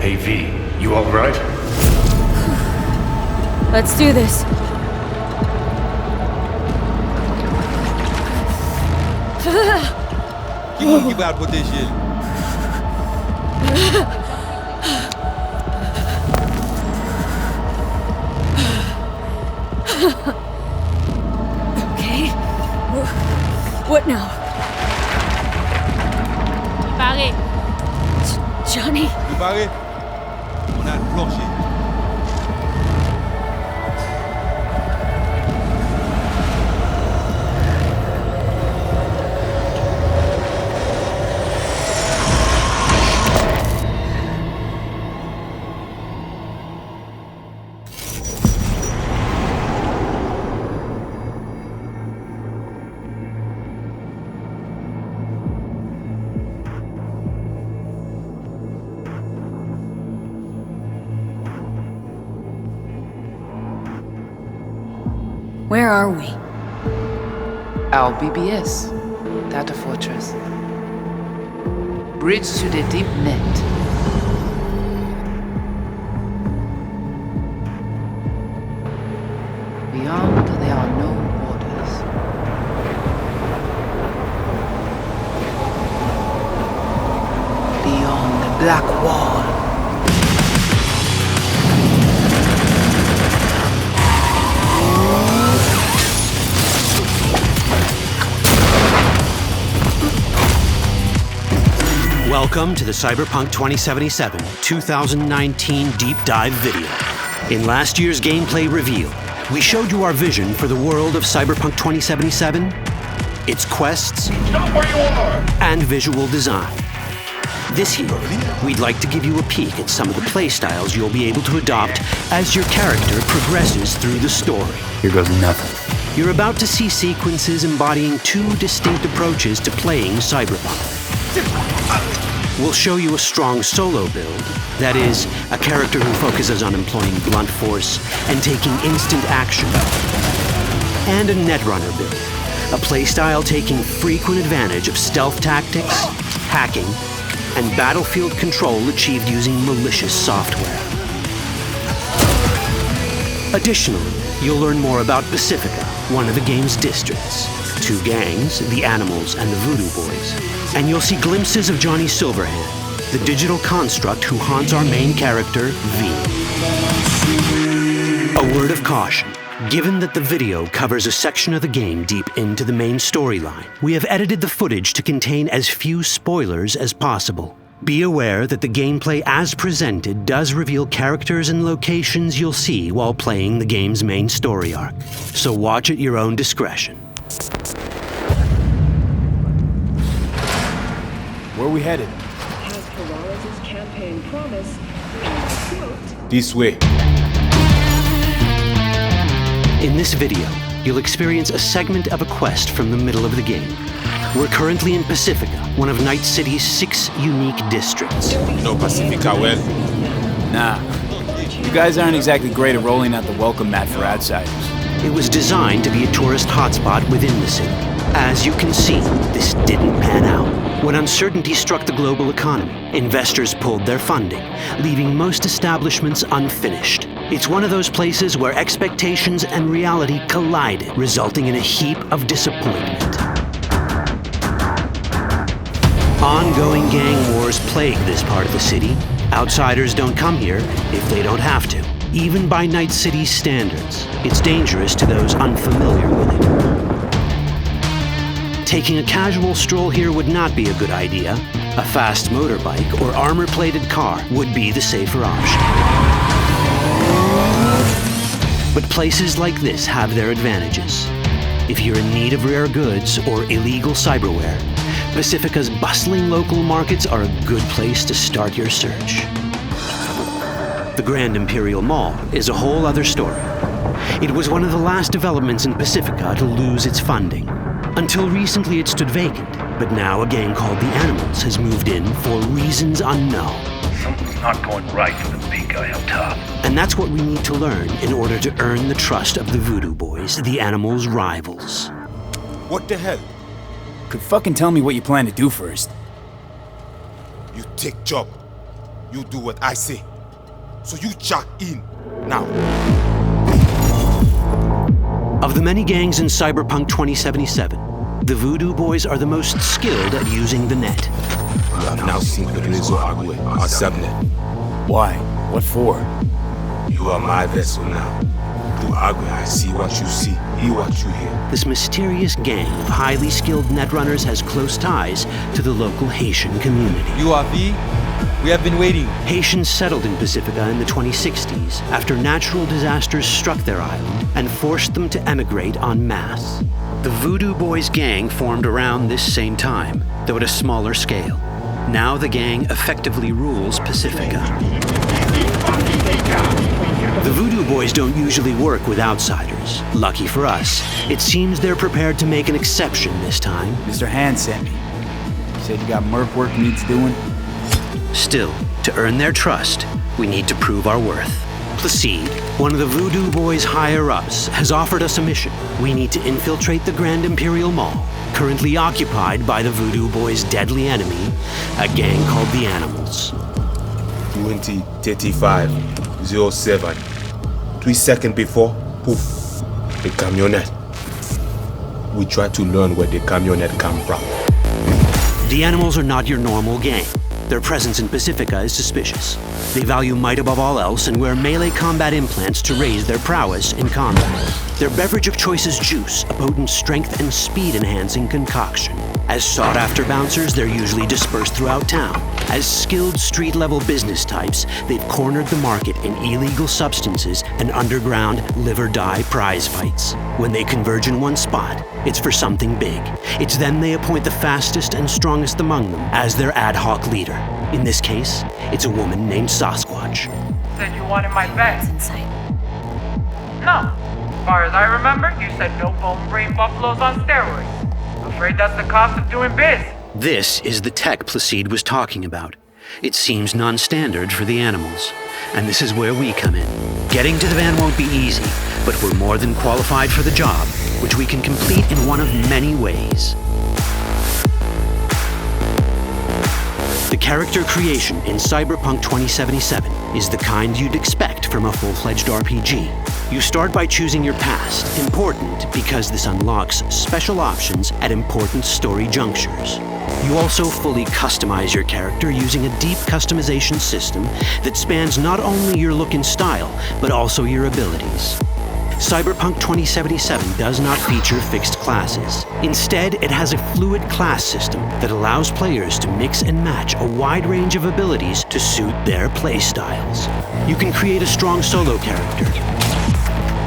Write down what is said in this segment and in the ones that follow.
Hey V, you alright? Let's do this. Keep out with this shit. Okay. What now? Barré. Johnny? Préparé? On a le plancher. Where are we? Our BBS, Data Fortress. Bridge to the deep net. Beyond, there are no borders. Beyond the black wall. Welcome to the Cyberpunk 2077 2019 Deep Dive video. In last year's gameplay reveal, we showed you our vision for the world of Cyberpunk 2077, its quests, and visual design. This year, we'd like to give you a peek at some of the playstyles you'll be able to adopt as your character progresses through the story. Here goes nothing. You're about to see sequences embodying two distinct approaches to playing Cyberpunk. We'll show you a strong solo build, that is, a character who focuses on employing blunt force and taking instant action, and a netrunner build, a playstyle taking frequent advantage of stealth tactics, hacking, and battlefield control achieved using malicious software. Additionally, you'll learn more about Pacifica, one of the game's districts, two gangs, the Animals and the Voodoo Boys, and you'll see glimpses of Johnny Silverhand, the digital construct who haunts our main character, V. A word of caution. Given that the video covers a section of the game deep into the main storyline, we have edited the footage to contain as few spoilers as possible. Be aware that the gameplay as presented does reveal characters and locations you'll see while playing the game's main story arc, so watch at your own discretion. Where are we headed? As Peralez's campaign promise, quote, This way. In this video, you'll experience a segment of a quest from the middle of the game. We're currently in Pacifica, one of Night City's 6 unique districts. No Pacifica well. Nah. You guys aren't exactly great at rolling out the welcome mat for outsiders. It was designed to be a tourist hotspot within the city. As you can see, this didn't pan out. When uncertainty struck the global economy, investors pulled their funding, leaving most establishments unfinished. It's one of those places where expectations and reality collided, resulting in a heap of disappointment. Ongoing gang wars plague this part of the city. Outsiders don't come here if they don't have to. Even by Night City's standards, it's dangerous to those unfamiliar with it. Taking a casual stroll here would not be a good idea. A fast motorbike or armor-plated car would be the safer option. But places like this have their advantages. If you're in need of rare goods or illegal cyberware, Pacifica's bustling local markets are a good place to start your search. The Grand Imperial Mall is a whole other story. It was one of the last developments in Pacifica to lose its funding. Until recently it stood vacant, but now a gang called the Animals has moved in for reasons unknown. Something's not going right for the big guy up top. And that's what we need to learn in order to earn the trust of the Voodoo Boys, the Animals' rivals. What the hell? Could fucking tell me what you plan to do first. You take job. You do what I say. So you check in now. Of the many gangs in Cyberpunk 2077, the Voodoo Boys are the most skilled at using the net. You have now seen the Rezo Agwe, our subnet. Why? What for? You are my vessel now. Through Agwe, I see what you see, hear what you hear. This mysterious gang of highly skilled netrunners has close ties to the local Haitian community. You are V? We have been waiting. Haitians settled in Pacifica in the 2060s after natural disasters struck their island and forced them to emigrate en masse. The Voodoo Boys gang formed around this same time, though at a smaller scale. Now the gang effectively rules Pacifica. The Voodoo Boys don't usually work with outsiders. Lucky for us, it seems they're prepared to make an exception this time. Mr. Hand sent me. He said you got merc work needs doing. Still, to earn their trust, we need to prove our worth. Placide, one of the Voodoo Boys' higher-ups, has offered us a mission. We need to infiltrate the Grand Imperial Mall, currently occupied by the Voodoo Boys' deadly enemy, a gang called the Animals. 20:35:07. 3 seconds before, poof, the camionette. We try to learn where the camionette come from. The Animals are not your normal gang. Their presence in Pacifica is suspicious. They value might above all else and wear melee combat implants to raise their prowess in combat. Their beverage of choice is juice, a potent strength and speed-enhancing concoction. As sought-after bouncers, they're usually dispersed throughout town. As skilled street-level business types, they've cornered the market in illegal substances and underground live-or-die prize fights. When they converge in one spot, it's for something big. It's then they appoint the fastest and strongest among them as their ad hoc leader. In this case, it's a woman named Sasquatch. Said you wanted my bed. It's insane. No. As far as I remember, you said no bone brain buffaloes on steroids. Afraid that's the cost of doing biz. This is the tech Placide was talking about. It seems non-standard for the Animals. And this is where we come in. Getting to the van won't be easy, but we're more than qualified for the job, which we can complete in one of many ways. The character creation in Cyberpunk 2077 is the kind you'd expect from a full-fledged RPG. You start by choosing your past, important because this unlocks special options at important story junctures. You also fully customize your character using a deep customization system that spans not only your look and style, but also your abilities. Cyberpunk 2077 does not feature fixed classes. Instead, it has a fluid class system that allows players to mix and match a wide range of abilities to suit their playstyles. You can create a strong solo character,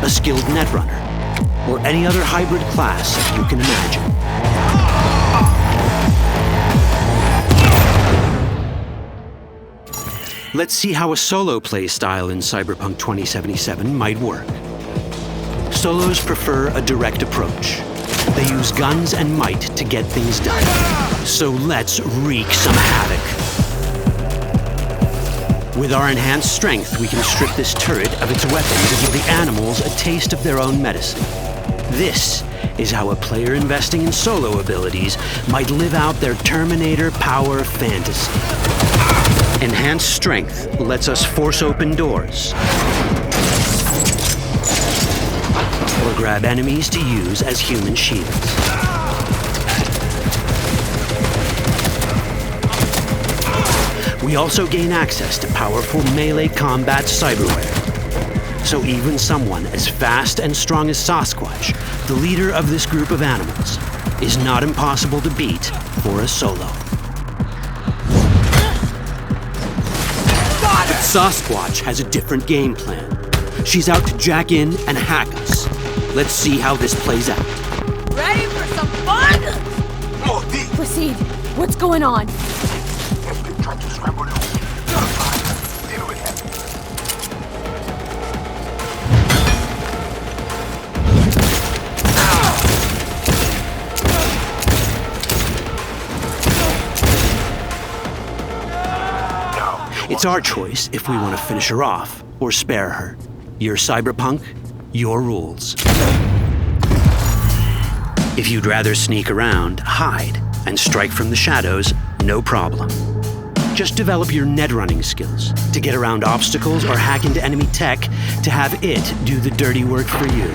a skilled netrunner, or any other hybrid class you can imagine. Let's see how a solo playstyle in Cyberpunk 2077 might work. Solos prefer a direct approach. They use guns and might to get things done. So let's wreak some havoc. With our enhanced strength, we can strip this turret of its weapon to give the Animals a taste of their own medicine. This is how a player investing in solo abilities might live out their Terminator power fantasy. Enhanced strength lets us force open doors, or grab enemies to use as human shields. We also gain access to powerful melee combat cyberware. So even someone as fast and strong as Sasquatch, the leader of this group of animals, is not impossible to beat for a solo. But Sasquatch has a different game plan. She's out to jack in and hack us. Let's see how this plays out. Ready for some fun? Proceed. What's going on? It's our choice if we want to finish her off or spare her. You're Cyberpunk, your rules. If you'd rather sneak around, hide, and strike from the shadows, no problem. Just develop your net running skills to get around obstacles or hack into enemy tech to have it do the dirty work for you.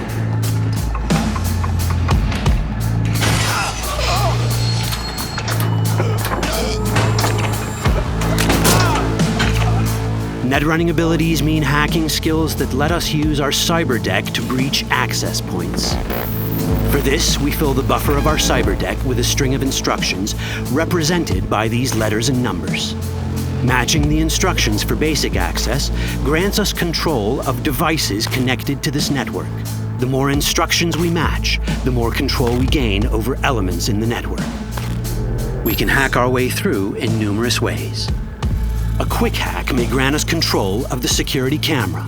Net running abilities mean hacking skills that let us use our cyber deck to breach access points. For this, we fill the buffer of our cyber deck with a string of instructions represented by these letters and numbers. Matching the instructions for basic access grants us control of devices connected to this network. The more instructions we match, the more control we gain over elements in the network. We can hack our way through in numerous ways. A quick hack may grant us control of the security camera.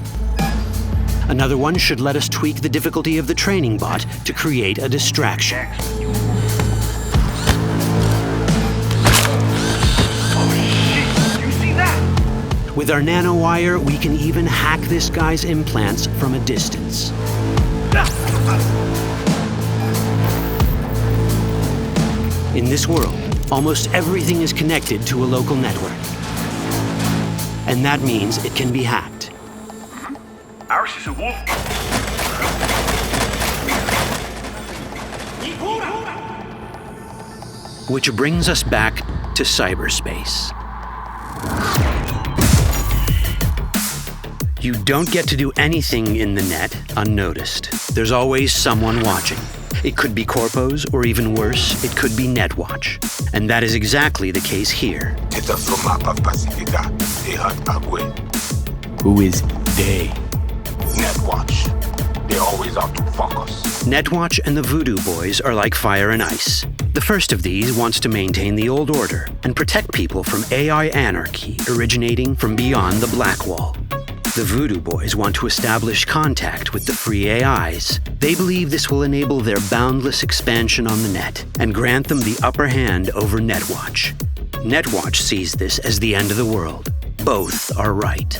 Another one should let us tweak the difficulty of the training bot to create a distraction. With our nanowire, we can even hack this guy's implants from a distance. In this world, almost everything is connected to a local network. And that means it can be hacked. Ours is a wolf. Which brings us back to cyberspace. You don't get to do anything in the net unnoticed. There's always someone watching. It could be corpos, or even worse, it could be Netwatch. And that is exactly the case here. Who is they? Netwatch. They always out to fuck us. Netwatch and the Voodoo Boys are like fire and ice. The first of these wants to maintain the old order and protect people from AI anarchy originating from beyond the Black Wall. The Voodoo Boys want to establish contact with the free AIs. They believe this will enable their boundless expansion on the net and grant them the upper hand over Netwatch. Netwatch sees this as the end of the world. Both are right.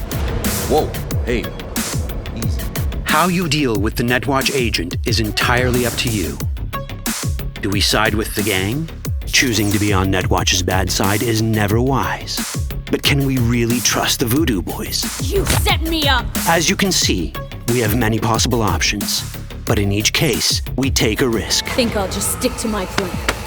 Whoa, hey, easy. How you deal with the Netwatch agent is entirely up to you. Do we side with the gang? Choosing to be on Netwatch's bad side is never wise. But can we really trust the Voodoo Boys? You set me up! As you can see, we have many possible options. But in each case, we take a risk. Think I'll just stick to my plan.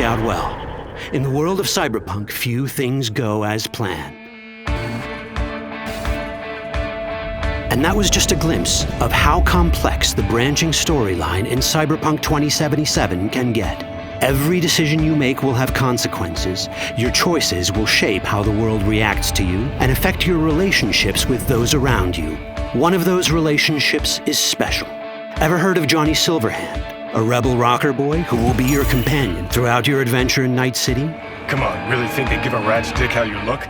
Out well. In the world of Cyberpunk, few things go as planned. And that was just a glimpse of how complex the branching storyline in Cyberpunk 2077 can get. Every decision you make will have consequences. Your choices will shape how the world reacts to you and affect your relationships with those around you. One of those relationships is special. Ever heard of Johnny Silverhand? A rebel rocker boy who will be your companion throughout your adventure in Night City? Come on, really think they give a rat's dick how you look?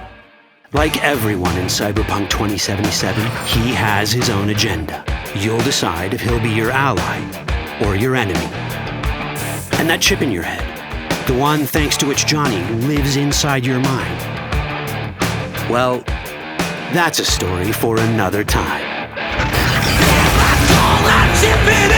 Like everyone in Cyberpunk 2077, he has his own agenda. You'll decide if he'll be your ally or your enemy. And that chip in your head, the one thanks to which Johnny lives inside your mind, well, that's a story for another time. All that chip in it!